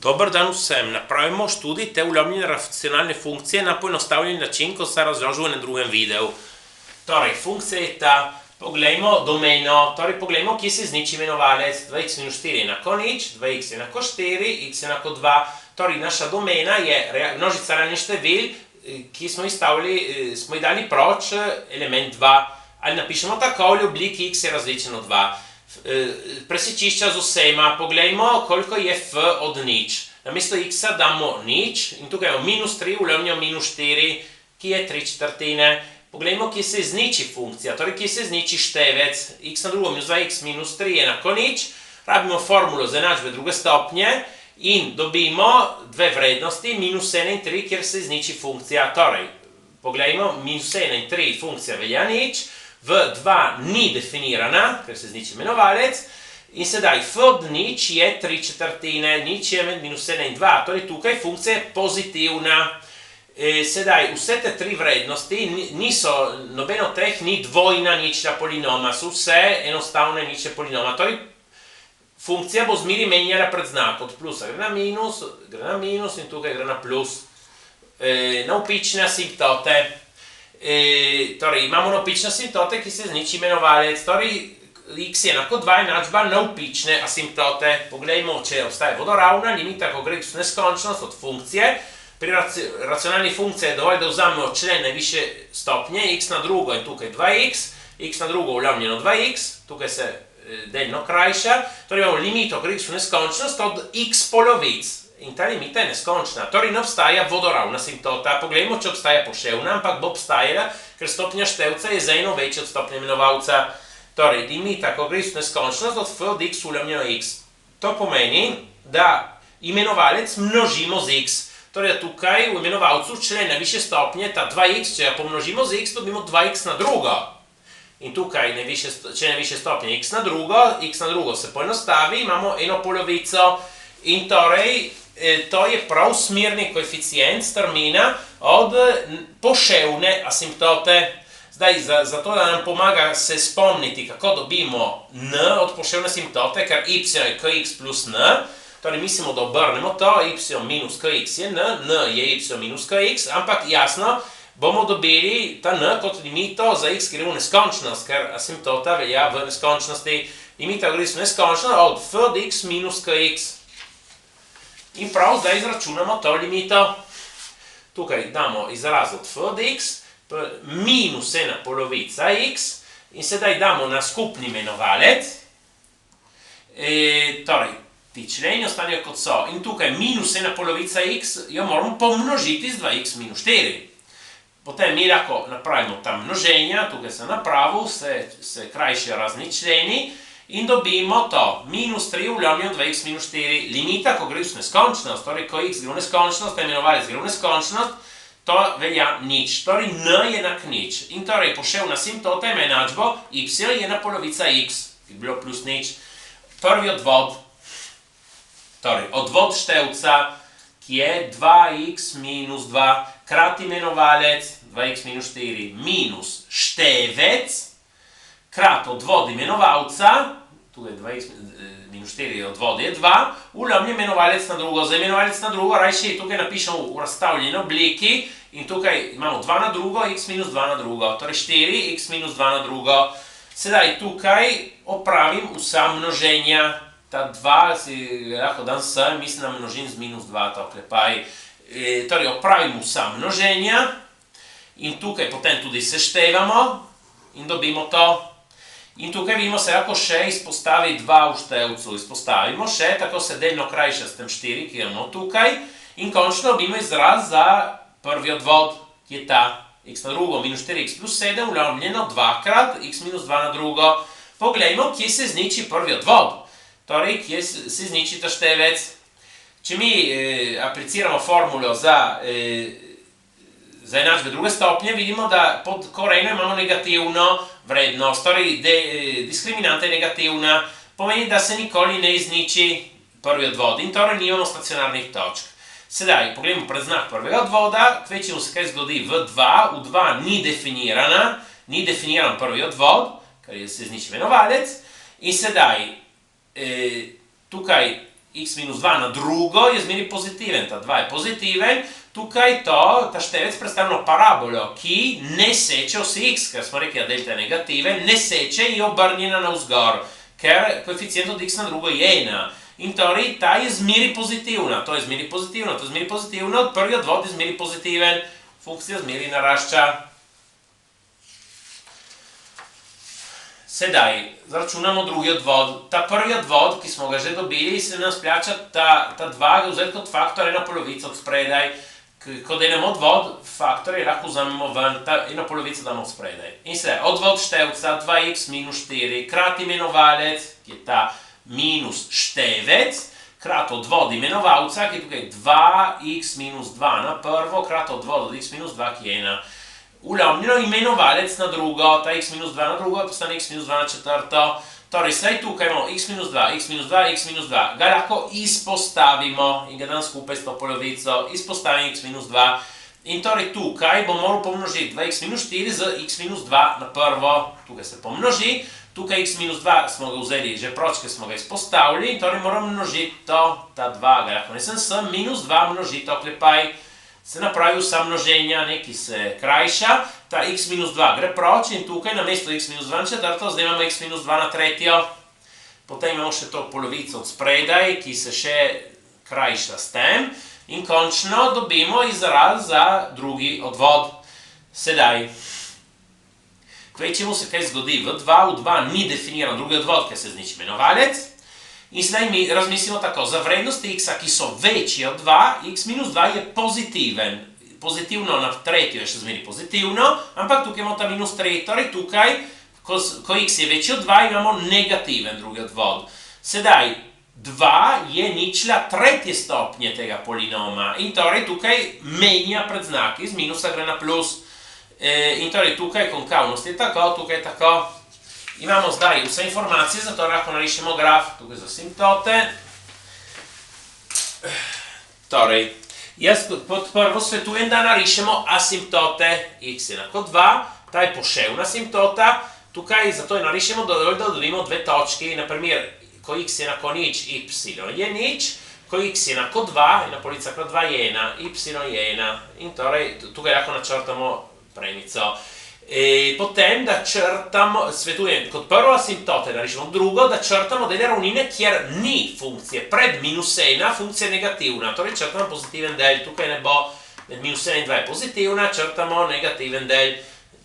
Dobar dan vsem. Napravimo študij te ulovljene racionalne funkcije na poenostavljen način, kot se razložil v enem drugem videu. Torej, funkcija je ta, poglejmo domeno, torej poglejmo, kje se izniči imenovalec 2x minus 4 enako nič, 2x enako 4, x enako 2. Torej, naša domena je množica realnih števil, ki smo ji dali proč element 2. Ali napišemo tako, v obliki x je različen od 2. Presečišča z vsema, poglejmo, koliko je f od nič. Namesto x-a damo nič in tukaj imamo minus 3, ulovnjo minus 4, ki je 3/4. Poglejmo, kje se izniči funkcija, torej kje se izniči števec. X na drugo minus 2x minus 3 enako nič. Rabimo formulo za enačbe druge stopnje in dobimo dve vrednosti, minus 1 in 3, kjer se izniči funkcija. Torej, poglejmo, minus 1 in 3 funkcija velja nič. V 2 ni definirana, ker se izniči imenovalec, in sedaj f od nič je 3/4, nič je med minus 1 in 2, torej tukaj funkcija je pozitivna. Sedaj, vse te tri vrednosti nobeno od teh ni dvojna ničla polinoma, so vse enostavne ničle polinoma, torej funkcija bo zmeri menjala predznak, od plusa gre na minus in tukaj gre na plus. Navpične asimtote. Torej, imamo navpične asimtote, ki se izniči imenovalec, torej x je enako 2 enačba navpične asimtote. Poglejmo, če obstaja vodoravna limita, ko gre v neskončnost od funkcije. Pri racionalni funkciji je dovolj, da vzamemo člen najvišje stopnje, x na drugo in tukaj 2x, x na drugo ulovljeno 2x, tukaj se delno krajša, torej imamo limito, ko gre v neskončnost od x polovic. In ta limita je neskončna, torej ne obstaja vodoravna asimtota. Poglejmo, če obstaja poševna, ampak bo obstajala, ker stopnja števca je za eno večja od stopnje imenovalca. Torej, limita, ko gre v neskončnost od f od x ulovljeno x. To pomeni, da imenovalec množimo z x. Torej, tukaj v imenovalcu člen najvišje stopnje, ta 2x, če ga pomnožimo z x, dobimo 2x na drugo. In tukaj, če najvišje stopnje x na drugo se poenostavi, imamo eno polovico. In torej, to je prav smerni koeficient strmina od poševne asimtote. Zdaj, zato da nam pomaga se spomniti, kako dobimo n od poševne asimtote, ker y je kx plus n, torej mislimo, da obrnemo to, y minus kx je n, n je y minus kx, ampak jasno, bomo dobili ta n kot limito za x gre v neskončnost, ker asimtota velja v neskončnosti. Limita gre v neskončnost od f od x minus kx. In prav zdaj izračunamo to limito. Tukaj damo izraz od f od x, minus ena polovica x, in sedaj damo na skupni imenovalec. Torej, ti členi ostanejo kot so. In tukaj minus ena polovica x jo moramo pomnožiti z 2x minus 4. Potem mi lahko napravimo ta množenja, tukaj se napravil, se krajšijo razni členi, in dobimo to, minus 3 ulovljeno 2x minus 4. Limita, ko gre v neskončnost, torej ko x gre v neskončnost, ta imenovalec gre v neskončnost, to velja nič. Torej n je enak nič. In torej poševna asimtota ima enačbo y je ena polovica x, ki bi bilo plus nič. Prvi odvod. Torej, odvod števca, ki je 2x minus 2 krat imenovalec 2x minus 4 minus števec krat odvod imenovalca, tukaj 2x minus 4 odvod je 2, ulovni imenovalec na drugo. Za imenovalec na drugo rajši tukaj napišemo v razstavljeni obliki in tukaj imamo 2 na drugo, x minus 2 na drugo, torej 4, x minus 2 na drugo. Sedaj tukaj opravim vsa množenja, ta 2 si lahko dan sem, mislim, da množim z minus 2, to oklepaj. Torej opravim vsa množenja in tukaj potem tudi seštevamo in dobimo to. In tukaj vidimo se, kako še izpostavi 2 v števcu. Izpostavimo še, tako se delno krajša s tem 4, ki imamo tukaj. In končno dobimo izraz za prvi odvod, ki je ta x na drugo minus 4x plus 7, ulovljeno 2 krat x minus 2 na drugo. Poglejmo, kje se izniči prvi odvod. Torej, kje se izniči ta števec. Če mi apliciramo formulo za enačbe druge stopnje, vidimo, da pod koreno imamo negativno vrednost, torej diskriminanta je negativna, pomeni, da se nikoli ne izniči prvi odvod in torej nimamo stacionarnih točk. Sedaj, pogledamo predznak prvega odvoda, kvečemu se kaj zgodi v 2, v 2 ni definiran prvi odvod, ker se izniči imenovalec, in sedaj tukaj x minus 2 na drugo je zmeri pozitiven, ta 2 je pozitiven, tukaj ta števec predstavlja parabolo, ki ne seče vsi x, ker smo rekli, da delta je negativen, ne seče in je obrnjena navzgor, ker koeficient od x na drugo je 1. In torej ta je zmeri pozitivna, to je zmeri pozitivno, to je zmeri pozitivno, od prvi odvod je zmeri pozitiven, funkcija zmeri narašča. Sedaj, zračunamo drugi odvod. Ta prvi odvod, ki smo ga že dobili, se nam splača ta 2 ga vzeti kot faktor 1/2 od spredaj. Ko delamo odvod, faktorje lahko vzamemo ven, ta 1/2 damo od spredaj. In sedaj, odvod števca 2x minus 4 krat imenovalec, ki je ta minus števec, krat odvod imenovalca, ki je tukaj 2x minus 2 na prvo, krat odvod od x minus 2, ki je 1. Ulomljeno imenovalec na drugo, ta x minus 2 na drugo, postane x minus 2 na četrto. Torej, zdaj tukaj imamo x minus 2, x minus 2, x minus 2. Ga lahko izpostavimo in ga dam skupaj s to polovico, izpostavim x minus 2. In torej tukaj bom moral pomnožiti 2x minus 4 z x minus 2 na prvo. Tukaj se pomnoži, tukaj x minus 2 smo ga vzeli že proč, ker smo ga izpostavili, in torej moram množiti to, ta 2, ga lahko nesem sem, minus 2 množiti, oklepaj. Se napravi vsa množenja, nekaj se krajša, ta x minus 2 gre proč in tukaj na mesto x minus 2 na četrto, zdaj imamo x minus 2 na tretjo. Potem imamo še to polovico od spredaj, ki se še krajša s tem. In končno dobimo izraz za drugi odvod. Sedaj, kvečemu se kaj zgodi, v 2 ni definiran drugi odvod, ker se zniči imenovalec. In sedaj mi razmislimo tako, za vrednosti x-a, ki so večje od 2, x minus 2 je pozitiven. Pozitivno na tretjo je še zmeri pozitivno, ampak tukaj imamo ta minus 3, torej tukaj, ko x je večji od 2, imamo negativen drugi odvod. Sedaj, 2 je ničla tretje stopnje tega polinoma in torej tukaj menja predznaki, iz minusa gre na plus. In torej tukaj konkavnost je tako, tukaj je tako. Imamo zdaj vse informacije, zato lahko narišemo graf, tukaj za asimptote. Torej, jaz kot prvo svetujem, da narišemo asimptote, x je enako 2, ta je poševna asimptota, tukaj zato je narišemo dovolj, da dobimo dve točki, naprimer, ko x je enako nič, y je nič, ko x je enako 2, ena polica krat 2 je 1, y je 1, in torej tukaj lahko načrtamo premico. Potem, da črtamo, svetujem, kot prvo asimptote narišemo, drugo, da črtamo dele ravnine, kjer ni funkcije. Pred minus 1 funkcija je negativna, torej črtamo pozitiven del, tukaj ne bo, med minus 1 in 2 je pozitivna, črtamo negativen del,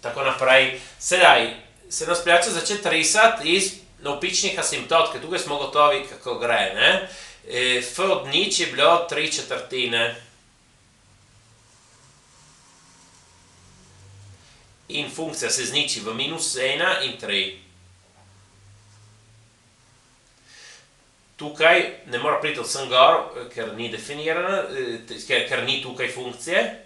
tako naprej. Sedaj, se nas splača začeti risati iz navpičnih asimptot, ker tukaj smo gotovi, kako gre, ne? F od nič je bilo 3/4. In funkcija se zniči v minus 1 in 3. Tukaj ne mora priti vsem gor, ker ni definirana, ker ni tukaj funkcije.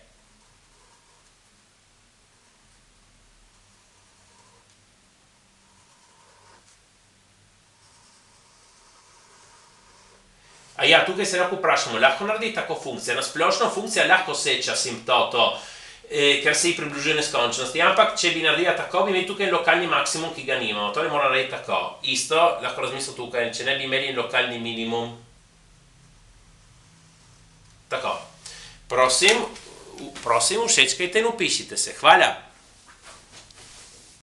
A ja, tukaj se lahko vprašamo, lahko naredi tako funkcija. Na splošno funkcija lahko seče asimptoto, ker se ji približuje neskončnosti, ampak če bi naredila tako, bi imeli tukaj lokalni maksimum, ki ga nimamo, torej mora narediti tako. Isto, lahko razmislil tukaj, če ne bi imeli lokalni minimum. Tako. Prosim, všečkajte in upišite se. Hvala.